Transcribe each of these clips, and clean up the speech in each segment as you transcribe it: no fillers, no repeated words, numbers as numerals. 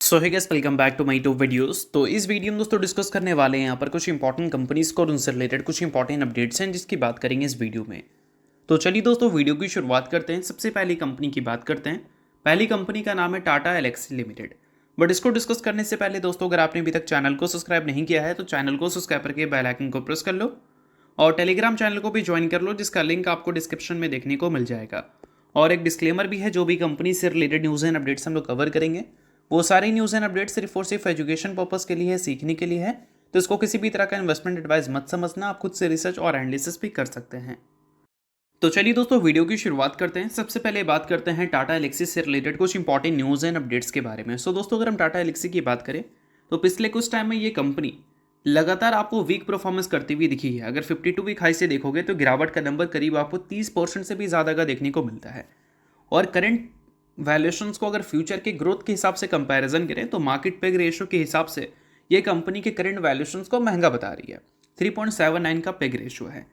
सो है guys, welcome back to my to videos. तो इस वीडियो में दोस्तों डिस्कस करने वाले हैं यहाँ पर कुछ इंपॉर्टेंट कंपनीज को और उनसे रिलेटेड कुछ इंपॉर्टेंट अपडेट्स हैं जिसकी बात करेंगे इस वीडियो में। तो चलिए दोस्तों वीडियो की शुरुआत करते हैं। सबसे पहली कंपनी की बात करते हैं। पहली कंपनी का नाम है टाटा एल्क्सी लिमिटेड। बट इसको डिस्कस करने से पहले दोस्तों, अगर आपने अभी तक चैनल को सब्सक्राइब नहीं किया है तो चैनल को सब्सक्राइब करके बेल आइकन को प्रेस कर लो और टेलीग्राम चैनल को भी ज्वाइन कर लो, जिसका लिंक आपको डिस्क्रिप्शन में देखने को मिल जाएगा। और एक डिस्क्लेमर भी है, जो भी कंपनी से रिलेटेड न्यूज़ एंड अपडेट्स हम लोग कवर करेंगे वो सारी न्यूज़ एंड अपडेट सिर्फ और सिर्फ एजुकेशन पर्पस के लिए है, सीखने के लिए है। तो इसको किसी भी तरह का इन्वेस्टमेंट एडवाइस मत समझना, आप खुद से रिसर्च और एनालिसिस भी कर सकते हैं। तो चलिए दोस्तों वीडियो की शुरुआत करते हैं। सबसे पहले बात करते हैं टाटा एल्क्सी से रिलेटेड कुछ इंपॉर्टेंट न्यूज़ एंड अपडेट्स के बारे में। सो दोस्तों, अगर हम टाटा एल्क्सी की बात करें तो पिछले कुछ टाइम में ये कंपनी लगातार आपको वीक परफॉर्मेंस करती हुई दिखी है। अगर 52 वीक हाई से देखोगे तो गिरावट का नंबर करीब आपको 30% से भी ज़्यादा का देखने को मिलता है। और करंट वैल्यूएशंस को अगर फ्यूचर के ग्रोथ के हिसाब से कंपैरिजन करें तो मार्केट पेग रेशियो के हिसाब से ये कंपनी के करंट वैल्यूएशंस को महंगा बता रही है। 3.79 का पेग रेशियो है।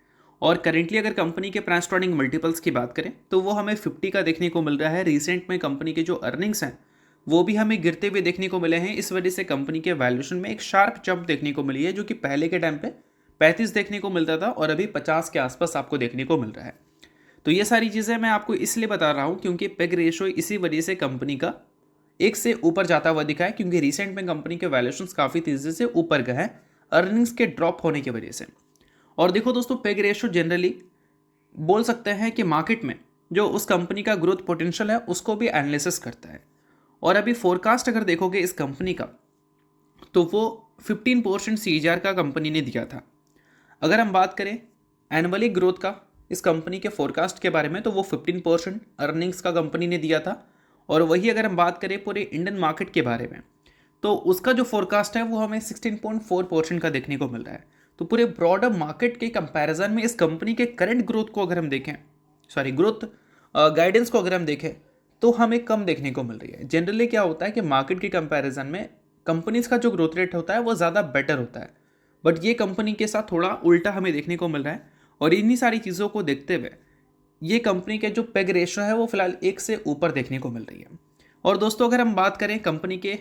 और करेंटली अगर कंपनी के प्राइस टू अर्निंग मल्टीपल्स की बात करें तो वो हमें 50 का देखने को मिल रहा है। रिसेंट में कंपनी के जो अर्निंग्स हैं वो भी हमें गिरते हुए देखने को मिले हैं। इस वजह से कंपनी के वैल्यूएशन में एक शार्प जंप देखने को मिली है, जो कि पहले के टाइम पे 35 देखने को मिलता था और अभी 50 के आसपास आपको देखने को मिल रहा है। तो ये सारी चीज़ें मैं आपको इसलिए बता रहा हूँ क्योंकि पेग रेशो इसी वजह से कंपनी का एक से ऊपर जाता हुआ दिखा है, क्योंकि रिसेंट में कंपनी के वैल्यूएशंस काफ़ी तेज़ी से ऊपर गए हैं अर्निंग्स के ड्रॉप होने की वजह से। और देखो दोस्तों, पेग रेशो जनरली बोल सकते हैं कि मार्केट में जो उस कंपनी का ग्रोथ पोटेंशियल है उसको भी एनालिसिस करता है। और अभी फोरकास्ट अगर देखोगे इस कंपनी का तो वो 15% CAGR का कंपनी ने दिया था। अगर हम बात करें एनुअली ग्रोथ का इस कंपनी के फोरकास्ट के बारे में तो वो 15% अर्निंग्स का कंपनी ने दिया था। और वही अगर हम बात करें पूरे इंडियन मार्केट के बारे में तो उसका जो फोरकास्ट है वो हमें 16.4% का देखने को मिल रहा है। तो पूरे ब्रॉडर मार्केट के कंपैरिजन में इस कंपनी के करंट ग्रोथ को अगर हम देखें, ग्रोथ गाइडेंस को अगर हम देखें तो हमें कम देखने को मिल रही है। जनरली क्या होता है कि मार्केट के कंपैरिजन में कंपनीज का जो ग्रोथ रेट होता है वो ज़्यादा बेटर होता है, बट ये कंपनी के साथ थोड़ा उल्टा हमें देखने को मिल रहा है। और इन्हीं सारी चीज़ों को देखते हुए ये कंपनी के जो पेग रेशो है वो फिलहाल 1 से ऊपर देखने को मिल रही है। और दोस्तों, अगर हम बात करें कंपनी के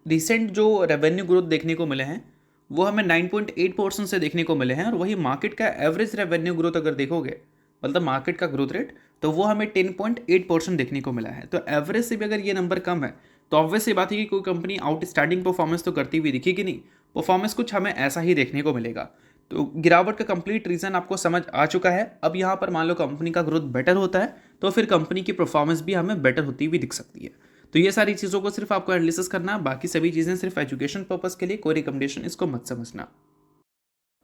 रिसेंट जो रेवेन्यू ग्रोथ देखने को मिले हैं वो हमें 9.8% से देखने को मिले हैं। और वही मार्केट का एवरेज रेवेन्यू ग्रोथ अगर देखोगे, मतलब मार्केट का ग्रोथ रेट, तो वो हमें 10.8% देखने को मिला है। तो एवरेज से भी अगर ये नंबर कम है तो ऑब्वियस ये बात है कि कोई कंपनी आउटस्टैंडिंग परफॉर्मेंस तो करती हुई दिखेगी नहीं। परफॉर्मेंस कुछ हमें ऐसा ही देखने को मिलेगा। तो गिरावट का कंप्लीट रीज़न आपको समझ आ चुका है। अब यहाँ पर मान लो कंपनी का ग्रोथ बेटर होता है तो फिर कंपनी की परफॉर्मेंस भी हमें बेटर होती हुई दिख सकती है। तो ये सारी चीज़ों को सिर्फ आपको एनालिसिस करना है, बाकी सभी चीज़ें सिर्फ एजुकेशन पर्पस के लिए, कोई रिकमेंडेशन इसको मत समझना।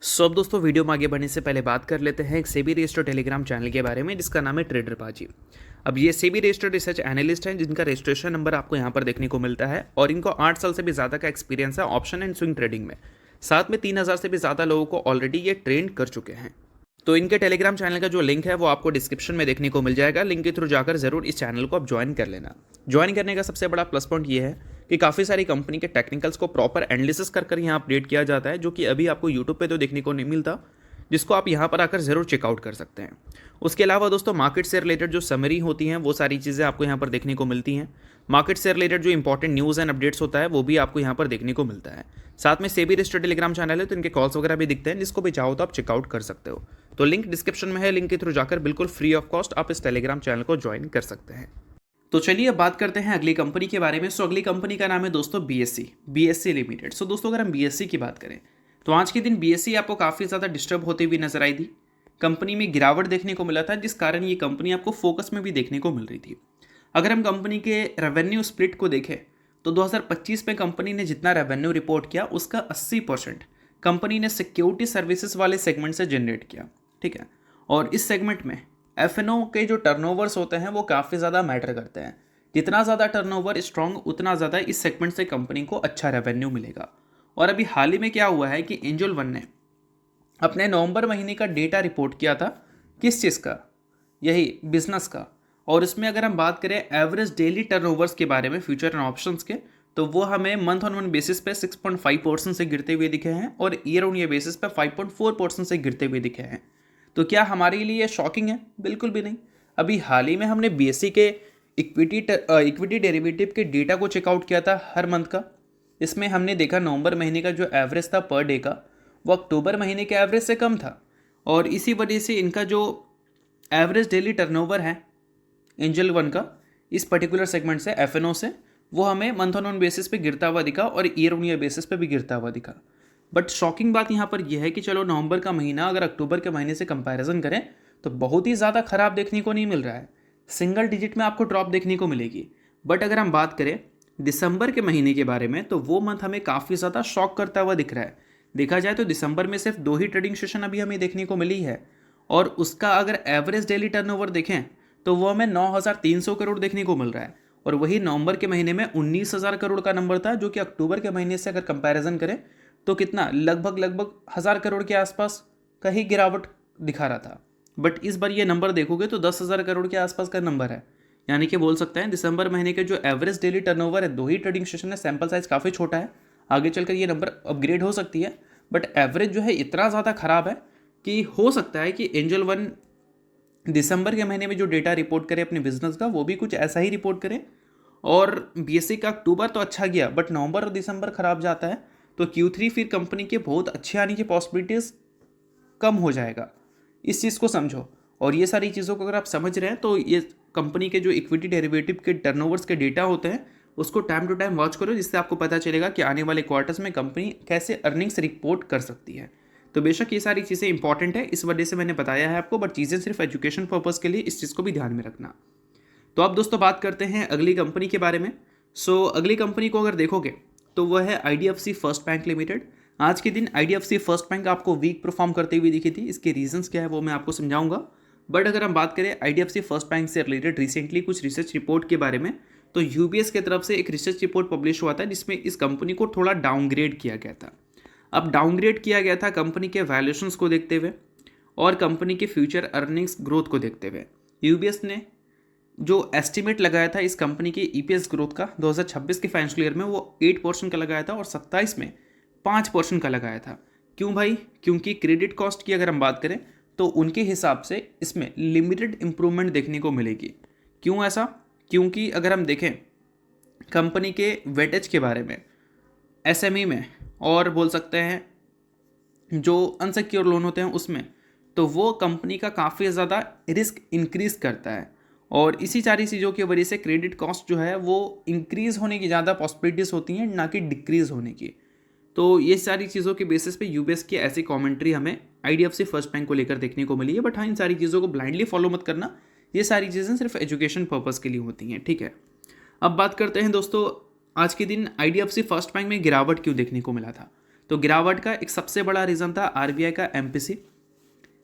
सो अब दोस्तों वीडियो में आगे बढ़ने से पहले बात कर लेते हैं एक सेबी रजिस्टर्ड टेलीग्राम चैनल के बारे में जिसका नाम है ट्रेडर बाजी। अब ये सेबी रजिस्टर्ड रिसर्च एनालिस्ट हैं जिनका रजिस्ट्रेशन नंबर आपको यहाँ पर देखने को मिलता है और इनको 8 साल से भी ज़्यादा का एक्सपीरियंस है ऑप्शन एंड स्विंग ट्रेडिंग में। साथ में 3000 से भी ज़्यादा लोगों को ऑलरेडी ये ट्रेन कर चुके हैं। तो इनके टेलीग्राम चैनल का जो लिंक है वो आपको डिस्क्रिप्शन में देखने को मिल जाएगा। लिंक के थ्रू जाकर जरूर इस चैनल को आप ज्वाइन कर लेना। ज्वाइन करने का सबसे बड़ा प्लस पॉइंट ये है कि काफ़ी सारी कंपनी के टेक्निकल्स को प्रॉपर एनालिसिस कर यहाँ अपडेट किया जाता है, जो कि अभी आपको यूट्यूब पे तो देखने को नहीं मिलता, जिसको आप यहाँ पर आकर ज़रूर चेकआउट कर सकते हैं। उसके अलावा दोस्तों, मार्केट से रिलेटेड जो समरी होती हैं वो सारी चीज़ें आपको यहाँ पर देखने को मिलती हैं। मार्केट से रिलेटेड जो इंपॉर्टेंट न्यूज़ एंड अपडेट्स होता है वो भी आपको यहाँ पर देखने को मिलता है। साथ में सेबी रजिस्टर्ड टेलीग्राम चैनल है तो इनके कॉल्स वगैरह भी दिखते हैं, जिसको भी चाहो तो आप चेकआउट कर सकते हो। तो लिंक डिस्क्रिप्शन में है, लिंक के थ्रू जाकर बिल्कुल फ्री ऑफ कॉस्ट आप इस टेलीग्राम चैनल को ज्वाइन कर सकते हैं। तो चलिए अब बात करते हैं अगली कंपनी के बारे में। अगली कंपनी का नाम है दोस्तों बीएससी लिमिटेड। दोस्तों, अगर हम बीएससी की बात करें तो आज के दिन बीएससी आपको काफ़ी ज़्यादा डिस्टर्ब होती हुई नजर आई थी। कंपनी में गिरावट देखने को मिला था, जिस कारण ये कंपनी आपको फोकस में भी देखने को मिल रही थी। अगर हम कंपनी के रेवेन्यू स्प्लिट को देखें तो 2025 में कंपनी ने जितना रेवेन्यू रिपोर्ट किया उसका 80% कंपनी ने सिक्योरिटी सर्विसेज वाले सेगमेंट से जनरेट किया। ठीक है। और इस सेगमेंट में एफएनओ के जो टर्नओवर्स होते हैं वो काफ़ी ज़्यादा मैटर करते हैं। जितना ज़्यादा टर्नओवर स्ट्रॉन्ग उतना ज़्यादा इस सेगमेंट से कंपनी को अच्छा रेवेन्यू मिलेगा। और अभी हाल ही में क्या हुआ है कि एंजल वन ने अपने नवंबर महीने का डेटा रिपोर्ट किया था। किस चीज़ का? यही बिजनेस का। और इसमें अगर हम बात करें एवरेज डेली टर्नओवर्स के बारे में फ्यूचर एंड ऑप्शंस के, तो वो हमें मंथ ऑन मंथ बेसिस पे 6.5% से गिरते हुए दिखे हैं और ईयर ऑन ईयर बेसिस पे 5.4% से गिरते हुए दिखे हैं। तो क्या हमारे लिए ये शॉकिंग है? बिल्कुल भी नहीं। अभी हाल ही में हमने बीएससी के इक्विटी डेरिवेटिव के डेटा को चेकआउट किया था हर मंथ का। इसमें हमने देखा नवंबर महीने का जो एवरेज था पर डे का, वो अक्टूबर महीने के एवरेज से कम था, और इसी वजह से इनका जो एवरेज डेली टर्नओवर है एंजल वन का इस पर्टिकुलर सेगमेंट से, एफएनओ से, वो हमें मंथ ऑन बेसिस पे गिरता हुआ दिखा और ईयर ऑन ईयर बेसिस पे भी गिरता हुआ दिखा। बट शॉकिंग बात यहाँ पर यह है कि चलो नवंबर का महीना अगर अक्टूबर के महीने से कंपैरिजन करें तो बहुत ही ज़्यादा खराब देखने को नहीं मिल रहा है, सिंगल डिजिट में आपको ड्रॉप देखने को मिलेगी। बट अगर हम बात करें दिसंबर के महीने के बारे में तो वो मंथ हमें काफ़ी ज़्यादा शॉक करता हुआ दिख रहा है। देखा जाए तो दिसंबर में सिर्फ 2 ही ट्रेडिंग सेशन अभी हमें देखने को मिली है, और उसका अगर एवरेज डेली टर्नओवर देखें तो वो हमें 9,300 करोड़ देखने को मिल रहा है, और वही नवंबर के महीने में 19,000 करोड़ का नंबर था, जो कि अक्टूबर के महीने से अगर कंपैरिजन करें तो कितना लगभग 1,000 करोड़ के आसपास का ही गिरावट दिखा रहा था। बट इस बार ये नंबर देखोगे तो 10,000 करोड़ के आसपास का नंबर है, यानी कि बोल सकते हैं दिसंबर महीने के जो एवरेज डेली टर्नओवर है 2 ही ट्रेडिंग सेशन में, सैंपल साइज काफ़ी छोटा है, आगे चलकर ये नंबर अपग्रेड हो सकती है। बट एवरेज जो है इतना ज़्यादा खराब है कि हो सकता है कि एंजल वन दिसंबर के महीने में जो डेटा रिपोर्ट करे अपने बिजनेस का वो भी कुछ ऐसा ही रिपोर्ट करे। और बीएससी का अक्टूबर तो अच्छा गया बट नवंबर और दिसंबर खराब जाता है तो Q3 फिर कंपनी के बहुत अच्छे आने की पॉसिबिलिटीज़ कम हो जाएगा। इस चीज़ को समझो, और ये सारी चीज़ों को अगर आप समझ रहे हैं तो ये कंपनी के जो इक्विटी डेरिवेटिव के टर्नओवर्स के डेटा होते हैं उसको टाइम टू टाइम वॉच करो, जिससे आपको पता चलेगा कि आने वाले क्वार्टर्स में कंपनी कैसे अर्निंग्स रिपोर्ट कर सकती है। तो बेशक ये सारी चीज़ें इंपॉर्टेंट है, इस वजह से मैंने बताया है आपको, बट चीज़ें सिर्फ एजुकेशन पर्पज़ के लिए, इस चीज़ को भी ध्यान में रखना। तो अब दोस्तों बात करते हैं अगली कंपनी के बारे में। अगली कंपनी को अगर देखोगे तो वह है IDFC फर्स्ट बैंक लिमिटेड। आज के दिन IDFC फर्स्ट बैंक आपको वीक परफॉर्म करते हुए दिखी थी, इसके रीजंस क्या है वो मैं आपको समझाऊंगा। बट अगर हम बात करें IDFC फर्स्ट बैंक से रिलेटेड रिसेंटली कुछ रिसर्च रिपोर्ट के बारे में, तो UBS की तरफ से एक रिसर्च रिपोर्ट पब्लिश हुआ था जिसमें इस कंपनी को थोड़ा डाउनग्रेड किया गया था। अब डाउनग्रेड किया गया था कंपनी के वैल्यूएशंस को देखते हुए और कंपनी के फ्यूचर अर्निंग्स ग्रोथ को देखते हुए। UBS ने जो एस्टिमेट लगाया था इस कंपनी के EPS ग्रोथ का 2026 के फाइनेंशियल ईयर में वो 8% का लगाया था और 27 में 5% का लगाया था। क्यों भाई? क्योंकि क्रेडिट कॉस्ट की अगर हम बात करें तो उनके हिसाब से इसमें लिमिटेड इम्प्रूवमेंट देखने को मिलेगी। क्यों ऐसा? क्योंकि अगर हम देखें कंपनी के वेटेज के बारे में, SME में, और बोल सकते हैं जो अनसिक्योर लोन होते हैं उसमें, तो वो कंपनी का काफ़ी ज़्यादा रिस्क इंक्रीज़ करता है, और इसी सारी चीज़ों की वजह से क्रेडिट कॉस्ट जो है वो इंक्रीज़ होने की ज़्यादा पॉसिबिलिटीज़ होती हैं, ना कि डिक्रीज़ होने की। तो ये सारी चीज़ों के बेसिस पे UBS की ऐसी कमेंट्री हमें IDFC फर्स्ट बैंक को लेकर देखने को मिली है। बट हाँ, इन सारी चीज़ों को ब्लाइंडली फॉलो मत करना, ये सारी चीज़ें सिर्फ एजुकेशन पर्पज़ के लिए होती हैं, ठीक है। अब बात करते हैं दोस्तों आज के दिन IDFC फर्स्ट बैंक में गिरावट क्यों देखने को मिला था। तो गिरावट का एक सबसे बड़ा रीज़न था RBI का MPC,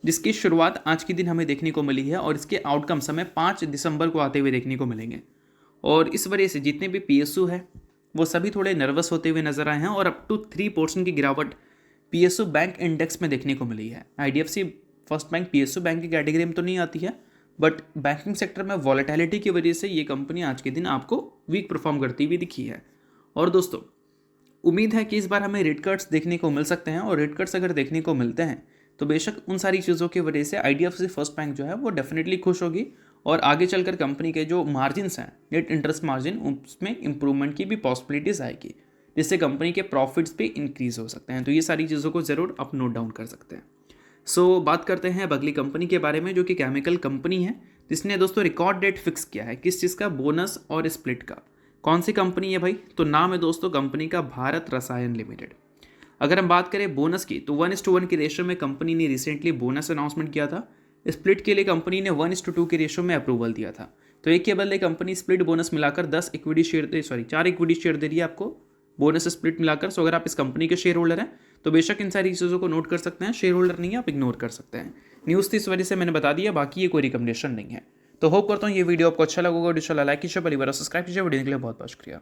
जिसकी शुरुआत आज के दिन हमें देखने को मिली है और इसके आउटकम्स हमें 5 दिसंबर को आते हुए देखने को मिलेंगे। और इस वजह से जितने भी PSU है वो सभी थोड़े नर्वस होते हुए नजर आए हैं, और अप टू 3% की गिरावट PSU बैंक इंडेक्स में देखने को मिली है। IDFC first bank PSU bank की कैटेगरी में तो नहीं आती है, बट बैंकिंग सेक्टर में वॉलेटिलिटी की वजह से ये कंपनी आज के दिन आपको वीक परफॉर्म करती हुई दिखी है। और दोस्तों उम्मीद है कि इस बार हमें रेट कट्स देखने को मिल सकते हैं, और रेट कट्स अगर देखने को मिलते हैं तो बेशक उन सारी चीज़ों की वजह से IDFC फर्स्ट बैंक जो है वो डेफिनेटली खुश होगी, और आगे चलकर कंपनी के जो मार्जिन्स हैं, नेट इंटरेस्ट मार्जिन, उसमें इंप्रूवमेंट की भी पॉसिबिलिटीज़ आएगी, जिससे कंपनी के प्रॉफिट्स भी इंक्रीज़ हो सकते हैं। तो ये सारी चीज़ों को ज़रूर आप नोट डाउन कर सकते हैं। बात करते हैं अब अगली कंपनी के बारे में, जो कि केमिकल कंपनी है, जिसने दोस्तों रिकॉर्ड डेट फिक्स किया है किस चीज़ का? बोनस और स्प्लिट का। कौन सी कंपनी है भाई? तो नाम है दोस्तों कंपनी का भारत रसायन लिमिटेड। अगर हम बात करें बोनस की तो 1:1 की रेशियो में कंपनी ने रिसेंटली बोनस अनाउंसमेंट किया था। स्प्लिट के लिए कंपनी ने 1:2 के रेशियो में अप्रूवल दिया था। तो एक के बदले कंपनी स्प्लिट बोनस मिलाकर 4 इक्विटी शेयर दे रही है आपको, बोनस स्प्लिट मिलाकर। अगर आप इस कंपनी के शेयर होल्डर हैं तो बेशक इन सारी चीज़ों को नोट कर सकते हैं। शेयर होल्डर नहीं है आप इग्नोर कर सकते हैं। न्यूज़ थी इस वजह से मैंने बता दिया, बाकी ये कोई रिकमेंडेशन नहीं है। तो होप करता हूँ ये वीडियो आपको अच्छा लगा होगा। लाइक कीजिए, परिवार सब्सक्राइब कीजिए। वीडियो के लिए बहुत बहुत शुक्रिया।